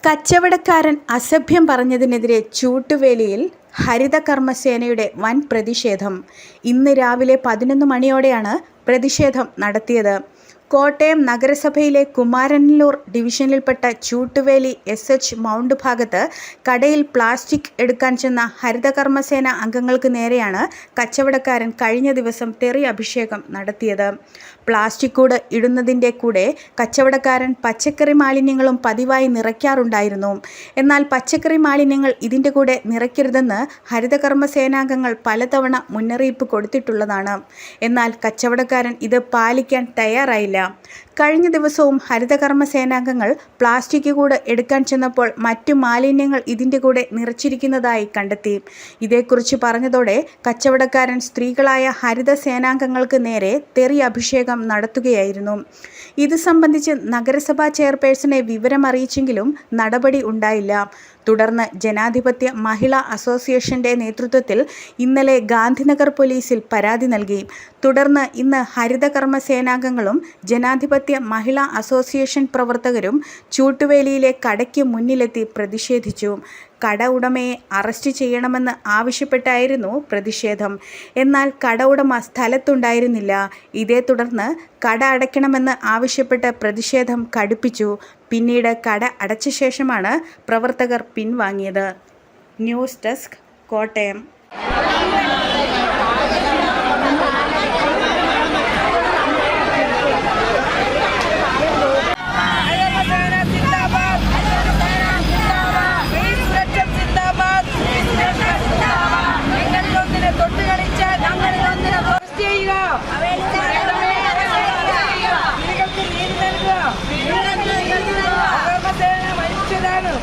കച്ചവടക്കാരൻ അസഭ്യം പറഞ്ഞതിനെതിരെ ചൂട്ടുവേലിയിൽ ഹരിതകർമ്മസേനയുടെ വൻ പ്രതിഷേധം. ഇന്ന് രാവിലെ 11 മണിയോടെയാണ് പ്രതിഷേധം നടത്തിയത്. കോട്ടയം നഗരസഭയിലെ കുമാരനല്ലൂർ ഡിവിഷനിൽപ്പെട്ട ചൂട്ടുവേലി SH മൗണ്ട് ഭാഗത്ത് കടയിൽ പ്ലാസ്റ്റിക് എടുക്കാൻ ചെന്ന ഹരിതകർമ്മസേന അംഗങ്ങൾക്ക് നേരെയാണ് കച്ചവടക്കാരൻ കഴിഞ്ഞ ദിവസം തെറി അഭിഷേകം നടത്തിയത്. പ്ലാസ്റ്റിക് കൂട് ഇടുന്നതിൻ്റെ കൂടെ കച്ചവടക്കാരൻ പച്ചക്കറി മാലിന്യങ്ങളും പതിവായി നിറയ്ക്കാറുണ്ടായിരുന്നു. എന്നാൽ പച്ചക്കറി മാലിന്യങ്ങൾ ഇതിൻ്റെ കൂടെ നിറയ്ക്കരുതെന്ന് ഹരിതകർമ്മസേനാംഗങ്ങൾ പലതവണ മുന്നറിയിപ്പ് കൊടുത്തിട്ടുള്ളതാണ്. എന്നാൽ കച്ചവടക്കാരൻ ഇത് പാലിക്കാൻ തയ്യാറായില്ല. കഴിഞ്ഞ ദിവസവും ഹരിതകർമ്മസേനാംഗങ്ങൾ പ്ലാസ്റ്റിക് കൂട് എടുക്കാൻ ചെന്നപ്പോൾ മറ്റു മാലിന്യങ്ങൾ ഇതിൻ്റെ കൂടെ നിറച്ചിരിക്കുന്നതായി കണ്ടെത്തി. ഇതേക്കുറിച്ച് പറഞ്ഞതോടെ കച്ചവടക്കാരൻ സ്ത്രീകളായ ഹരിതസേനാംഗങ്ങൾക്ക് നേരെ തെറി അഭിഷേകം നടത്തുകയായിരുന്നു. ഇത് സംബന്ധിച്ച് നഗരസഭാ ചെയർപേഴ്സണെ വിവരമറിയിച്ചെങ്കിലും നടപടി ഉണ്ടായില്ല. തുടർന്ന് ജനാധിപത്യ മഹിളാ അസോസിയേഷന്റെ നേതൃത്വത്തിൽ ഇന്നലെ ഗാന്ധിനഗർ പോലീസിൽ പരാതി നൽകി. തുടർന്ന് ഇന്ന് ഹരിതകർമ്മസേനാംഗങ്ങളും ജനാധിപത്യ മഹിളാ അസോസിയേഷൻ പ്രവർത്തകരും ചൂട്ടുവേലിയിലെ കടയ്ക്ക് മുന്നിലെത്തി പ്രതിഷേധിച്ചു. കട ഉടമയെ അറസ്റ്റ് ചെയ്യണമെന്ന് ആവശ്യപ്പെട്ടായിരുന്നു പ്രതിഷേധം. എന്നാൽ കട ഉടമ സ്ഥലത്തുണ്ടായിരുന്നില്ല. ഇതേ തുടർന്ന് കട അടയ്ക്കണമെന്ന് ആവശ്യപ്പെട്ട് പ്രതിഷേധം കടുപ്പിച്ചു. പിന്നീട് കട അടച്ച ശേഷമാണ് പ്രവർത്തകർ പിൻവാങ്ങിയത്. News desk, Kottayam. മരിച്ചതാണ്.